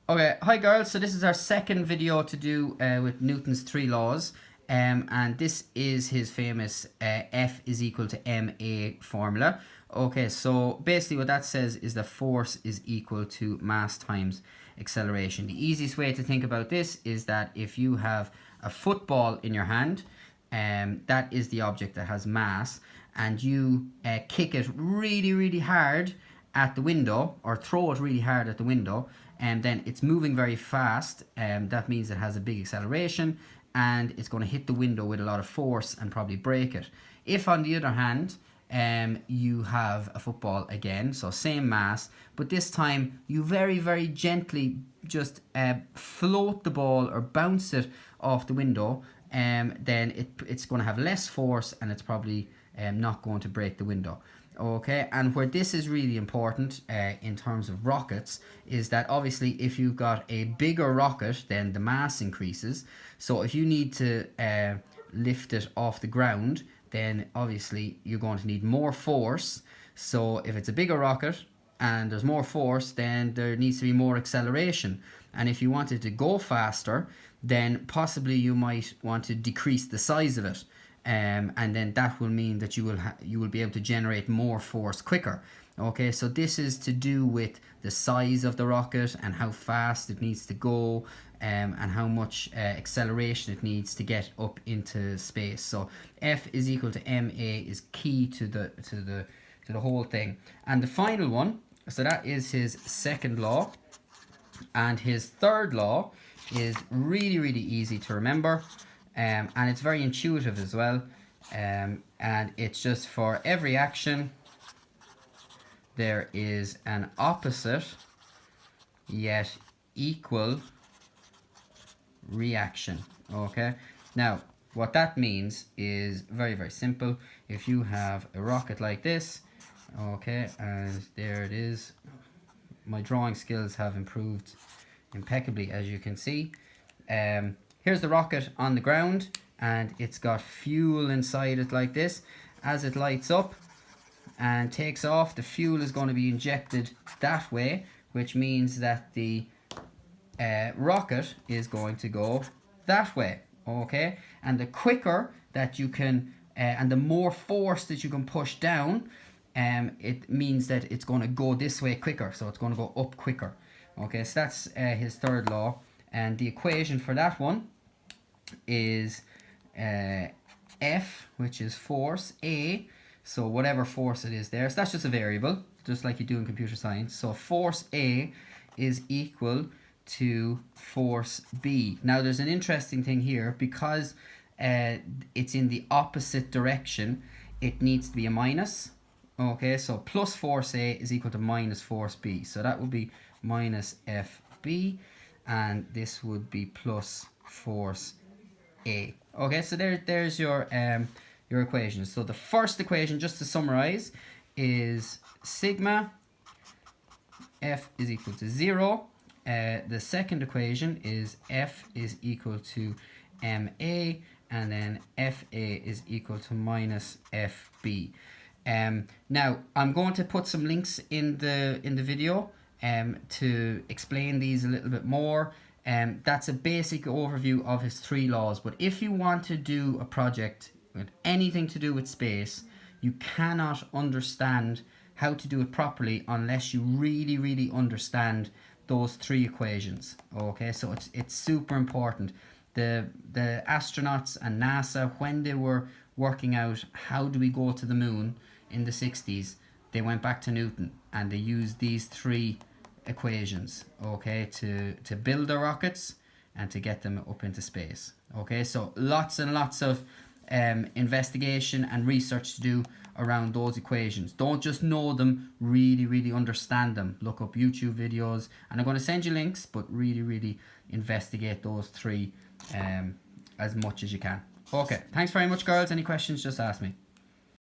Okay, hi girls. So this is our second video to do with Newton's three laws, and this is his famous F is equal to ma formula. Okay, so basically what that says is that force is equal to mass times acceleration. The easiest way to think about this is that if you have a football in your hand, that is the object that has mass, and you kick it really hard at the window, or throw it really hard at the window, and then it's moving very fast. That means it has a big acceleration, and it's going to hit the window with a lot of force and probably break it. If on the other hand you have a football again, so same mass, but this time you very gently just float the ball or bounce it off the window, then it's going to have less force, and it's probably not going to break the window. Okay, and where this is really important in terms of rockets is that obviously if you've got a bigger rocket, then the mass increases. So if you need to lift it off the ground, then obviously you're going to need more force. So if it's a bigger rocket and there's more force, then there needs to be more acceleration. And if you wanted to go faster, then possibly you might want to decrease the size of it. And then that will mean that you will be able to generate more force quicker. Okay, so this is to do with the size of the rocket and how fast it needs to go, and how much acceleration it needs to get up into space. So F is equal to ma is key to the whole thing. And the final one, so that is his second law, and his third law is really easy to remember. And it's very intuitive as well, and it's just for every action there is an opposite yet equal reaction. Okay, now what that means is very simple. If you have a rocket like this, okay, and there it is, my drawing skills have improved impeccably, as you can see. Here's the rocket on the ground, and it's got fuel inside it like this. As it lights up and takes off, the fuel is going to be injected that way, which means that the rocket is going to go that way. Okay, and the quicker that you can and the more force that you can push down, it means that it's going to go this way quicker, so it's going to go up quicker. Okay, so that's his third law, and the equation for that one is F, which is force, A, so whatever force it is there, so that's just a variable, just like you do in computer science. So force A is equal to force B. Now there's an interesting thing here, because it's in the opposite direction, it needs to be a minus. Okay, so plus force A is equal to minus force B, so that would be minus FB, and this would be plus force A. Okay, so there's your equations. So the first equation, just to summarize, is sigma F is equal to 0. The second equation is F is equal to ma, and then Fa is equal to minus Fb. Now I'm going to put some links in the video to explain these a little bit more. That's a basic overview of his three laws, but if you want to do a project with anything to do with space, you cannot understand how to do it properly unless you really understand those three equations. Okay, so it's super important. The astronauts and NASA, when they were working out how do we go to the moon in the 60s, they went back to Newton and they used these three equations, okay, to build the rockets and to get them up into space. Okay, so lots and lots of investigation and research to do around those equations. Don't just know them, really understand them. Look up YouTube videos, and I'm going to send you links, but really investigate those three as much as you can. Okay, thanks very much girls. Any questions, just ask me.